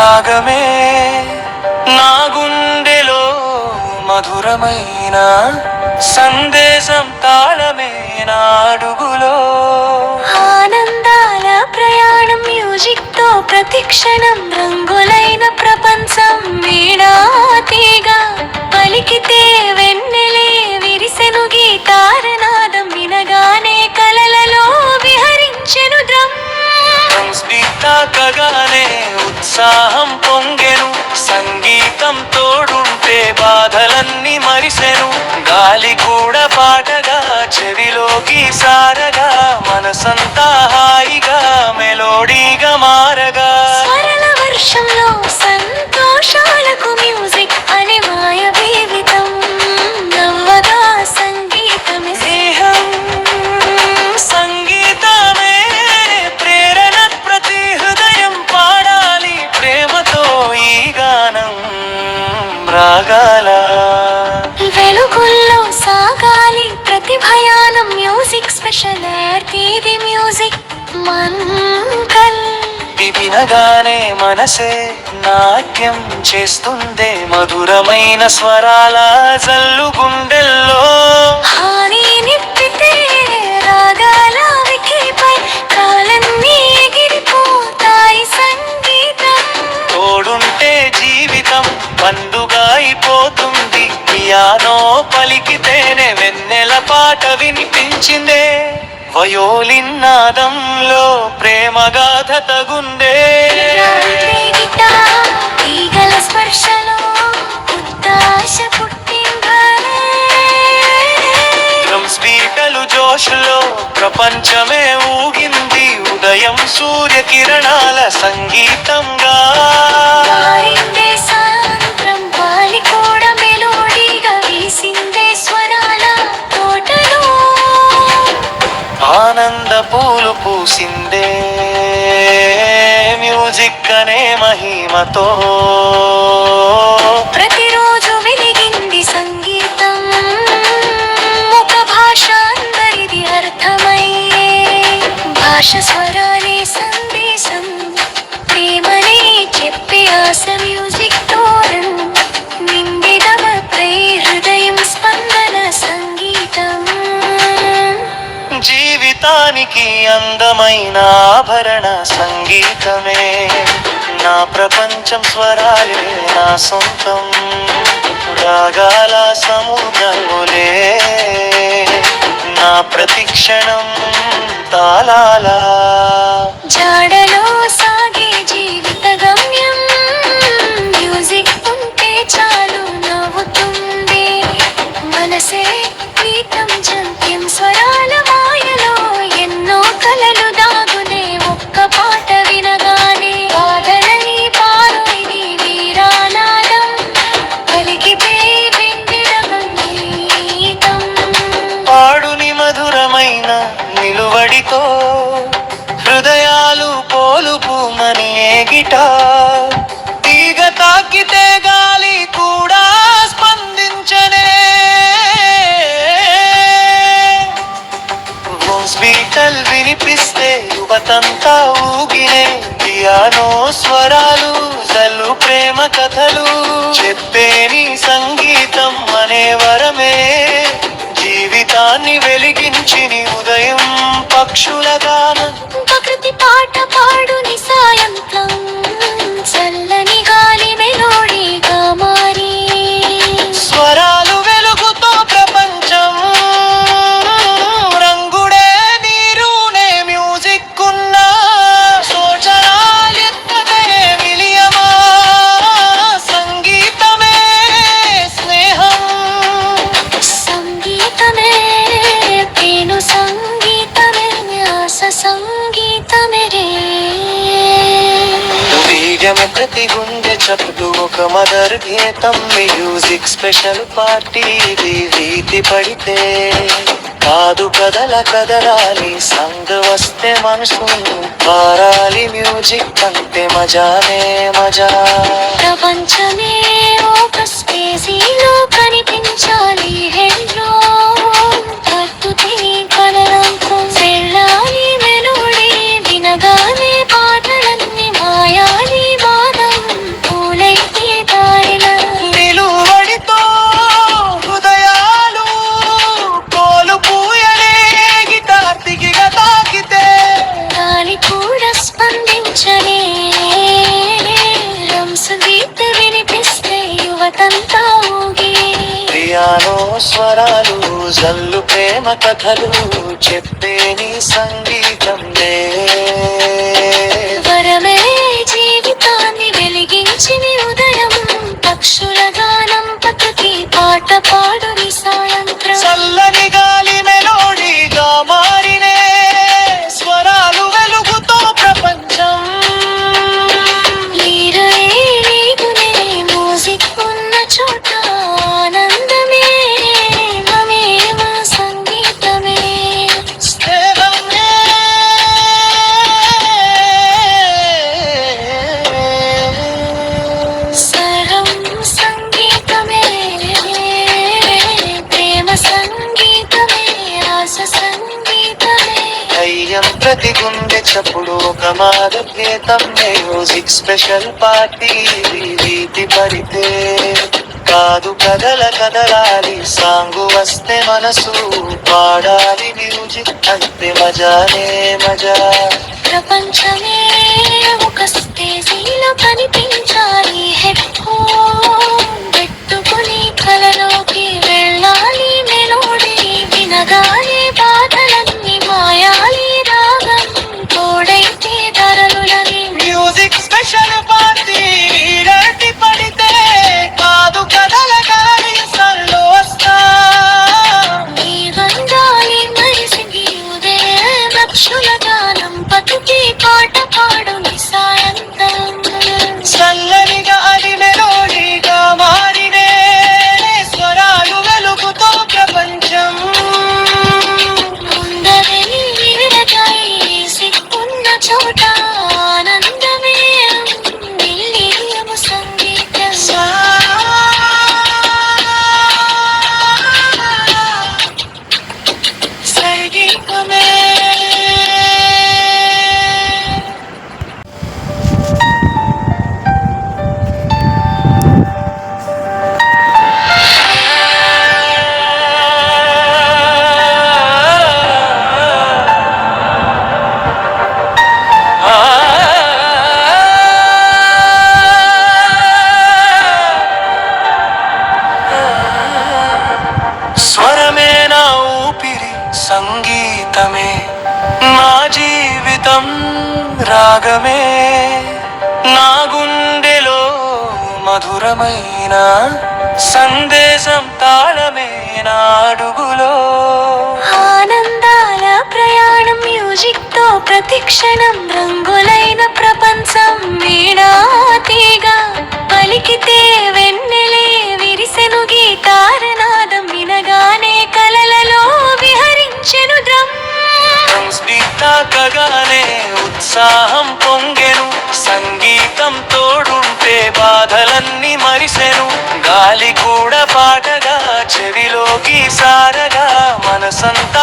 రాగమే నా గుండెలో మధురమైన సందేశం తాళమే నా అడుగులో ఆనందాల ప్రయాణం మ్యూజిక్ తో ప్రతిక్షణం రంగులైన ప్రపంచం వీణాతీగా పలికితే వెన్నెలే విరిసెను గీతారనాదం వినగానే కలలలో విహరించెను తాకగానే ఉత్సాహం పొంగెను సంగీతం తోడుంటే బాధలన్నీ మరిసెను గాలి కూడా పాటగా చెవిలోకి సారగా మనసంతా హాయిగా మెలోడీగా మారగా స్వరల వర్షంలో సంతోషాలకు మ్యూజిక్ అనే మాయ జీవితం నవ్వగా సంగీతమే స్నేహం సంగీతమే ప్రేరణ ప్రతి హృదయం పాడాలి ప్రేమతో ఈ గానం రాగాల వెలుగుల్లో సాగాలి ప్రతి భయానం మ్యూజిక్ స్పెషల్ ఆర్తీది మ్యూజిక్ మంకల్ వినగానే మనసే నాట్యం చేస్తుందే మధురమైన స్వరాల జల్లు గుండెల్లో హాని నిప్పితే రాగాల వికిపై కాలన్నీ ఎగిరిపోతాయి సంగీతం తోడుంటే జీవితం పండుగ అయిపోతుంది పియానో పలికితేనే వెన్నెల పాట వినిపించిందే వయోలిన్ నాదంలో ప్రేమగాథ తగుందే ఈగల స్పర్శలో ఉత్తాశ పుట్టిందే డ్రమ్స్ బీటలు జోష్లో ప్రపంచమే ఊగింది ఉదయం సూర్యకిరణాల సంగీతంగా మారిందే సాయంత్రం గాలి కూడా మెలోడీగా వీసిందే స్వరాల తోటలో ఆనంద పూలు పూసిందే మ్యూజిక్ అనే మహిమతో ప్రతిరోజు వెలిగింది సంగీతం ఒక భాష అందరిది అర్థమయ్యే భాష స్వరాలే సందేశం ప్రేమనే చెప్పే ఆశ మ్యూజిక్ తోరం నిండిదమ ప్రై హృదయం స్పందన సంగీతం జీవితానికి అందమైన ఆభరణ సంగీతమే నా ప్రపంచం స్వరాలే నా సొంతం రాగాల సముద్రములే నా ప్రతిక్షణం తాళాల జాడలో సాగే జీవిత గమ్యం మ్యూజిక్ ఉంటే చాలు నవ్వుతుంది మనసే గీతం జంత్యం స్వరాల మాయలో ఎన్నో కలలు దాగునే ఒక్క పాట వినగానే బాధలని పారుని వీరానాదం పలికితే వెన్నెల సంగీతం పాడుని మధురమైన నిలువడితో హృదయాలు పోలుపుమని గిటార్ తీగ తాకితే గాలి కూడా స్పందించనే బీటల్ వినిపిస్తే యువతంతా ఊగినే పియానో స్వరాలు జల్లు ప్రేమ కథలు చెప్పేని సంగీతం అనే వరమే జీవితాన్ని వెలిగించిని ఉదయం పక్షుల గానం ప్రకృతి పాట పాడుని సాయంత్రం చల్లని గాలి మెలోడీగా మారి స్వరాలు వెలుగుతో ప్రపంచం రంగుడే నీరునే మ్యూజిక్ ఉన్న సోచనాలెత్తదే విలియమా సంగీతమే స్నేహం సంగీతమే తేను సంగీతమే ఆశ సంగీతమే రే బీజమే ప్రతి గుండె చప్పుడు ఒక మదర్ గీతం మ్యూజిక్ స్పెషల్ పార్టీ వీధి పడితే కాదు కదలాలి సంగ వస్తే మనసు పారాలి మ్యూజిక్ అంటే మజానే మజా ప్రపంచమే ఒక స్టేజీలో కనిపించాలి హెడ్లో కట్టు తిని కలరంతో వెళ్ళాలి మెలోడీ వినగానే పాటలన్నీ మాయాలి వాదం జగతంతా ఊగి. పియానో స్వరాలు జల్లు ప్రేమ కథలు చెప్పే నీ సంగీతం వరమే జీవితాన్ని వెలిగించిన ఉదయం. పక్షుల గానం పక్కకి పాట పాడు నీ సాయంత్రం. చల్లని గాలి మెలోడీగా మారినే స్వరాలు వెలుగుతో ప్రపంచం. లీగునే మ్యూజిక్ ఉన్న చోట ఆనందమే మమేమ సంగీతమే. స్నేహమే సరం సంగీతమే ప్రేమ సంగీతమే ఆశ సంగీతమే. దయ్యం ప్రతి గుండె చప్పుడు ఒక మాధవ్యేతం. మ్యూజిక్ స్పెషల్ పార్టీ వీధి పడితే కాదు కదలాలి. సాంగు వస్తే మనసు పాడాలి. మ్యూజిక్ అంటే మజానే మజా. ప్రపంచమే ఒక స్టేజీలో కనిపించాలి. హెడ్ ఫోన్ పెట్టుకుని కలలోకి వెళ్ళాలి. మెలోడీ వినగానే బాధలన్నీ మాయాలి. రాగం తోడైతే ధరలులని. మ్యూజిక్ స్పెషల్ పార్టీ వీడటి పడితే కాదు కదలాలి. సల్లు వస్తా నీ గంధాలి మరిసిగి ఉదయ పక్షుల గానం పతుకి పాట పాడు నీ సాయంత్రం. చల్లనిగా అది మెలోడీగా మారినే స్వరాలు వెలుగుతో ప్రపంచం. ముందరే విరగాయి సిక్కున్న చోట ఆనందమే నిలియము సంగీతం. సంగీతమే స్వరమే నా ఊపిరి సంగీతమే నా జీవితం రాగమే. నా గుండెలో మధురమైన సందేశం తాళమే నా అడుగులో. ఆనందాల ప్రయాణం మ్యూజిక్ తో ప్రతిక్షణం. రంగులైన ప్రపంచం వీణాతీగా పలికితే వెన్నెలే విరిసెను. గీతారనాదం వినగానే కలలలో విహరించెను. డ్రమ్స్ బీట్ తాకగానే ఉత్సాహం పొంగెను. సంగీతం తోడుంటే బాధలన్నీ మరిసెను. గాలి కూడా పాటగా చెవిలోకి సారగా మనసంత